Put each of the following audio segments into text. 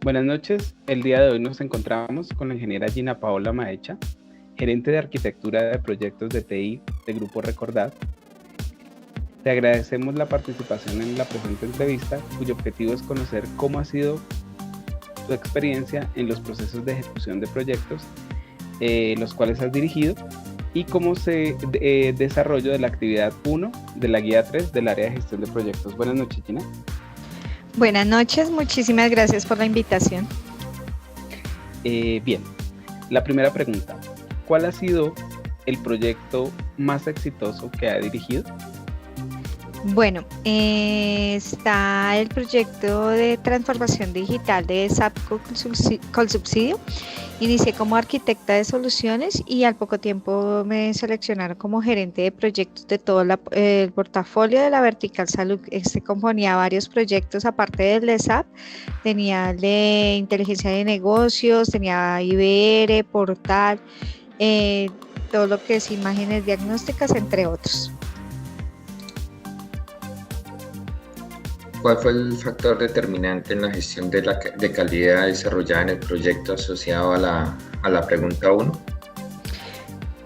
Buenas noches. El día de hoy nos encontramos con la ingeniera Gina Paola Maecha, gerente de arquitectura de proyectos de TI de Grupo Recordad. Te agradecemos la participación en la presente entrevista, cuyo objetivo es conocer cómo ha sido tu experiencia en los procesos de ejecución de proyectos, los cuales has dirigido, y cómo se desarrollo de la actividad 1 de la guía 3 del área de gestión de proyectos. Buenas noches, Gina. Buenas noches, muchísimas gracias por la invitación. Bien, la primera pregunta, ¿cuál ha sido el proyecto más exitoso que ha dirigido? Bueno, está el proyecto de transformación digital de SAP Colsubsidio. Inicié como arquitecta de soluciones y al poco tiempo me seleccionaron como gerente de proyectos de todo el portafolio de la vertical salud. Este componía varios proyectos aparte del de SAP. Tenía el de inteligencia de negocios, tenía IBR, portal, todo lo que es imágenes diagnósticas, entre otros. ¿Cuál fue el factor determinante en la gestión de calidad desarrollada en el proyecto asociado a la pregunta 1?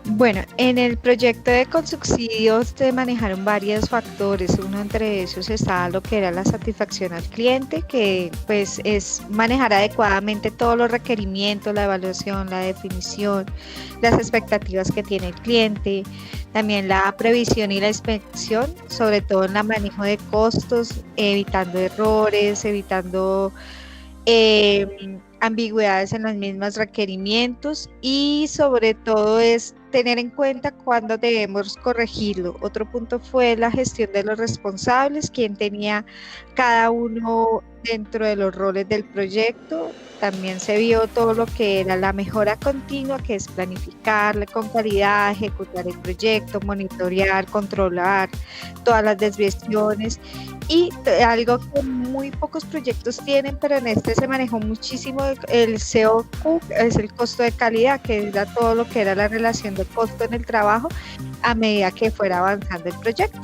Bueno, en el proyecto de Colsubsidios se manejaron varios factores. Uno entre esos estaba lo que era la satisfacción al cliente, que pues es manejar adecuadamente todos los requerimientos, la evaluación, la definición, las expectativas que tiene el cliente, también la previsión y la inspección, sobre todo en el manejo de costos, evitando errores, evitando ambigüedades en los mismos requerimientos y sobre todo es tener en cuenta cuándo debemos corregirlo. Otro punto fue la gestión de los responsables, quién tenía cada uno dentro de los roles del proyecto. También se vio todo lo que era la mejora continua, que es planificar con calidad, ejecutar el proyecto, monitorear, controlar todas las desviaciones. Y algo que muy pocos proyectos tienen, pero en este se manejó muchísimo el COQ, es el costo de calidad, que era todo lo que era la relación de costo en el trabajo a medida que fuera avanzando el proyecto.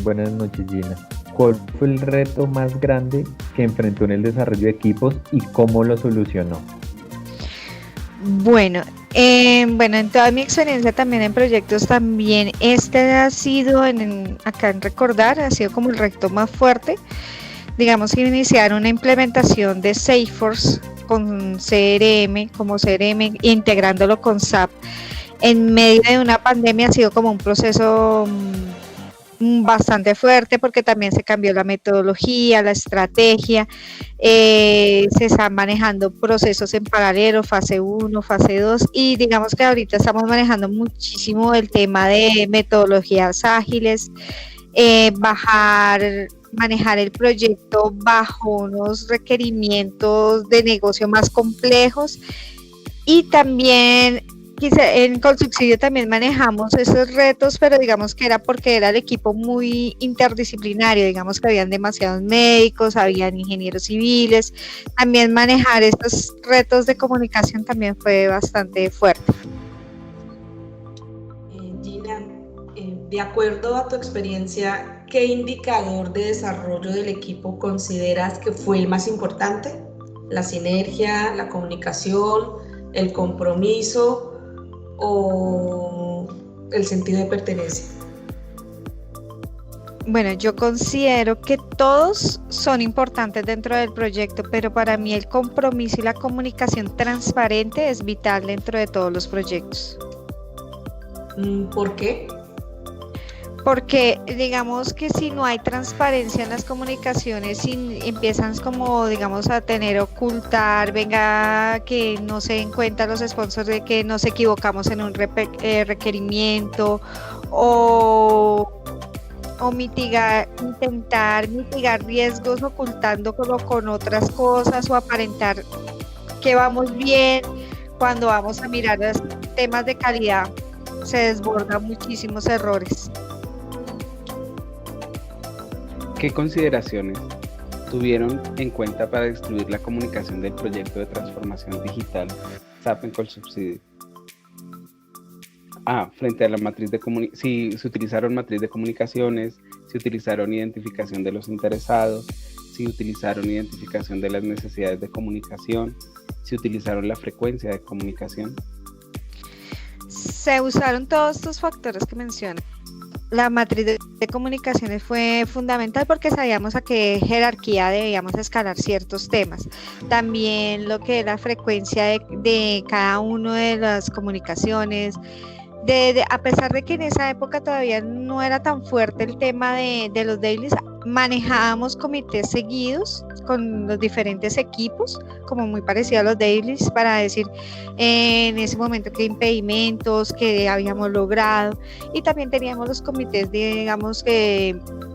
Buenas noches, Gina. ¿Cuál fue el reto más grande que enfrentó en el desarrollo de equipos y cómo lo solucionó? Bueno, en toda mi experiencia también en proyectos, también este ha sido, acá en Recordar, ha sido como el reto más fuerte. Digamos que iniciar una implementación de Salesforce con CRM, como CRM, integrándolo con SAP en medio de una pandemia ha sido como un proceso bastante fuerte porque también se cambió la metodología, la estrategia, se están manejando procesos en paralelo, fase 1, fase 2 y digamos que ahorita estamos manejando muchísimo el tema de metodologías ágiles, manejar el proyecto bajo unos requerimientos de negocio más complejos y también en Colsubsidio también manejamos esos retos, pero digamos que era porque era el equipo muy interdisciplinario, digamos que habían demasiados médicos, habían ingenieros civiles, también manejar estos retos de comunicación también fue bastante fuerte. Gina, de acuerdo a tu experiencia, ¿qué indicador de desarrollo del equipo consideras que fue el más importante? ¿La sinergia, la comunicación, el compromiso o el sentido de pertenencia? Bueno, yo considero que todos son importantes dentro del proyecto, pero para mí el compromiso y la comunicación transparente es vital dentro de todos los proyectos. ¿Por qué? Porque digamos que si no hay transparencia en las comunicaciones, si empiezan como digamos a ocultar, venga que no se den cuenta los sponsors de que nos equivocamos en un requerimiento o intentar mitigar riesgos ocultándolo con otras cosas o aparentar que vamos bien cuando vamos a mirar los temas de calidad, se desbordan muchísimos errores. ¿Qué consideraciones tuvieron en cuenta para distribuir la comunicación del proyecto de transformación digital SAP en Colsubsidio? Frente a la matriz de si se utilizaron matriz de comunicaciones, si utilizaron identificación de los interesados, si utilizaron identificación de las necesidades de comunicación, si utilizaron la frecuencia de comunicación. Se usaron todos estos factores que mencioné. La matriz de comunicaciones fue fundamental porque sabíamos a qué jerarquía debíamos escalar ciertos temas. También lo que es la frecuencia de cada una de las comunicaciones. A pesar de que en esa época todavía no era tan fuerte el tema de los dailies, manejábamos comités seguidos con los diferentes equipos, como muy parecido a los dailies, para decir en ese momento qué impedimentos que habíamos logrado, y también teníamos los comités, digamos,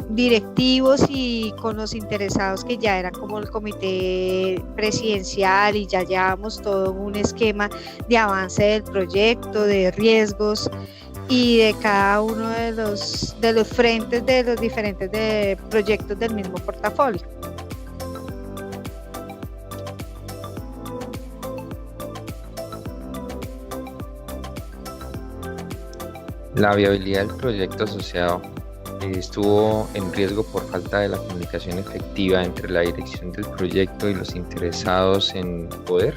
directivos y con los interesados, que ya eran como el comité presidencial, y ya llevábamos todo un esquema de avance del proyecto, de riesgos y de cada uno de los frentes de los diferentes proyectos del mismo portafolio. La viabilidad del proyecto asociado estuvo en riesgo por falta de la comunicación efectiva entre la dirección del proyecto y los interesados en poder.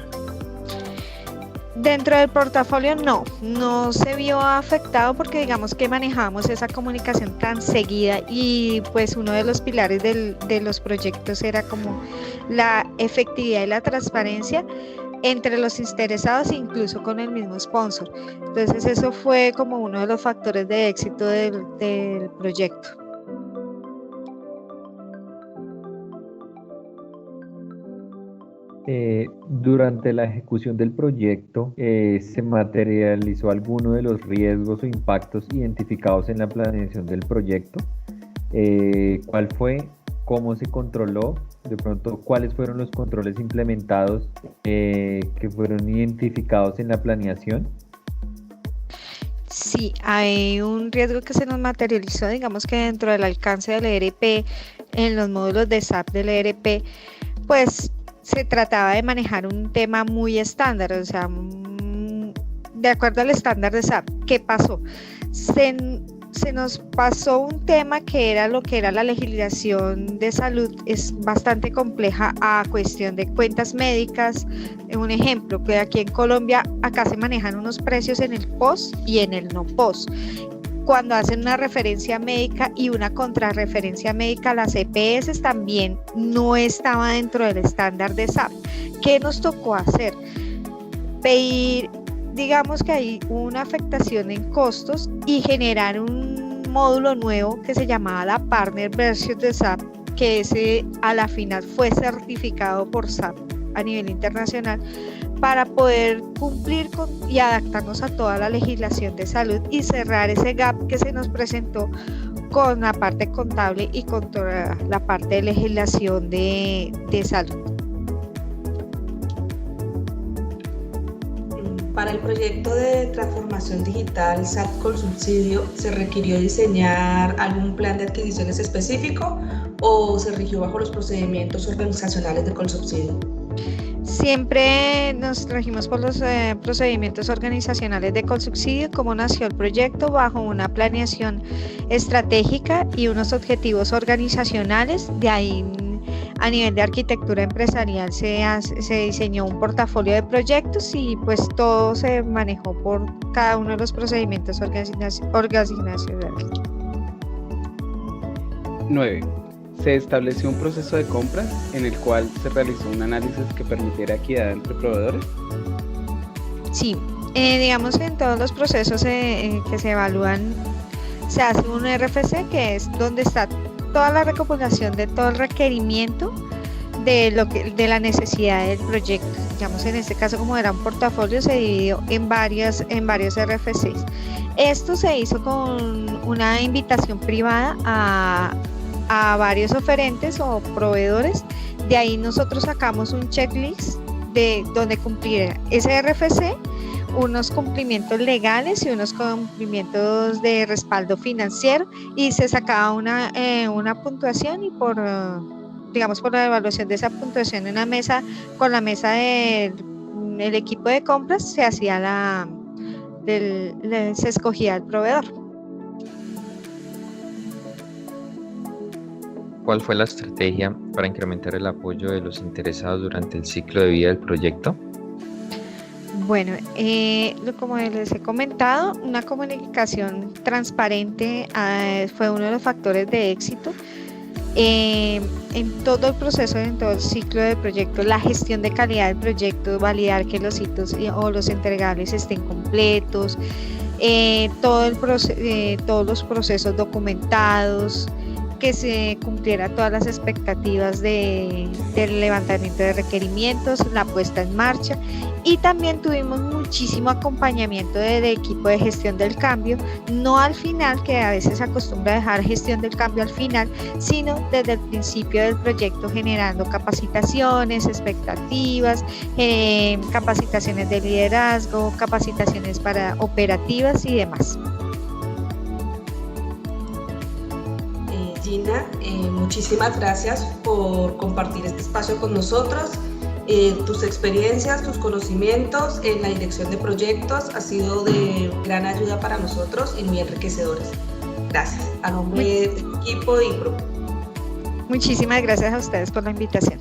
Dentro del portafolio no se vio afectado, porque digamos que manejamos esa comunicación tan seguida, y pues uno de los pilares de los proyectos era como la efectividad y la transparencia entre los interesados, incluso con el mismo sponsor. Entonces eso fue como uno de los factores de éxito del proyecto. Durante la ejecución del proyecto, ¿se materializó alguno de los riesgos o impactos identificados en la planeación del proyecto? ¿Cuál fue? ¿Cómo se controló? De pronto, ¿cuáles fueron los controles implementados que fueron identificados en la planeación? Sí, hay un riesgo que se nos materializó, digamos que dentro del alcance del ERP, en los módulos de SAP del ERP, pues se trataba de manejar un tema muy estándar, o sea, de acuerdo al estándar de SAP. ¿Qué pasó? Se nos pasó un tema que era lo que era la legislación de salud, es bastante compleja a cuestión de cuentas médicas. Un ejemplo, que aquí en Colombia, acá se manejan unos precios en el POS y en el no POS. Cuando hacen una referencia médica y una contrarreferencia médica, las EPS también no estaba dentro del estándar de SAP. ¿Qué nos tocó hacer? Pedir, digamos que hay una afectación en costos, y generar un módulo nuevo que se llamaba la Partner Version de SAP, que ese a la final fue certificado por SAP a nivel internacional, para poder cumplir y adaptarnos a toda la legislación de salud y cerrar ese gap que se nos presentó con la parte contable y con toda la parte de legislación de salud. Para el proyecto de transformación digital SAP Colsubsidio, ¿se requirió diseñar algún plan de adquisiciones específico o se rigió bajo los procedimientos organizacionales de Colsubsidio? Siempre nos regimos por los procedimientos organizacionales de Colsubsidio. Como nació el proyecto, bajo una planeación estratégica y unos objetivos organizacionales. De ahí, a nivel de arquitectura empresarial, se diseñó un portafolio de proyectos, y pues todo se manejó por cada uno de los procedimientos organizacionales. 9. Se estableció un proceso de compras en el cual se realizó un análisis que permitiera equidad entre proveedores. Sí, digamos que en todos los procesos que se evalúan, se hace un RFC, que es donde está toda la recopilación de todo el requerimiento de la necesidad del proyecto. Digamos, en este caso, como era un portafolio, se dividió en varios RFCs. Esto se hizo con una invitación privada a varios oferentes o proveedores. De ahí nosotros sacamos un checklist de donde cumplir ese RFC, unos cumplimientos legales y unos cumplimientos de respaldo financiero, y se sacaba una puntuación, y por la evaluación de esa puntuación en una mesa, con la mesa del equipo de compras, se hacía se escogía el proveedor. ¿cuál fue la estrategia para incrementar el apoyo de los interesados durante el ciclo de vida del proyecto? Bueno, como les he comentado, una comunicación transparente fue uno de los factores de éxito. En todo el proceso, en todo el ciclo del proyecto, la gestión de calidad del proyecto, validar que los hitos o los entregables estén completos, todos los procesos documentados, que se cumpliera todas las expectativas del levantamiento de requerimientos, la puesta en marcha, y también tuvimos muchísimo acompañamiento del equipo de gestión del cambio, no al final, que a veces se acostumbra a dejar gestión del cambio al final, sino desde el principio del proyecto, generando capacitaciones, expectativas, capacitaciones de liderazgo, capacitaciones para operativas y demás. Gina, muchísimas gracias por compartir este espacio con nosotros. Tus experiencias, tus conocimientos en la dirección de proyectos ha sido de gran ayuda para nosotros y muy enriquecedores. Gracias. A nombre de tu equipo y grupo. Muchísimas gracias a ustedes por la invitación.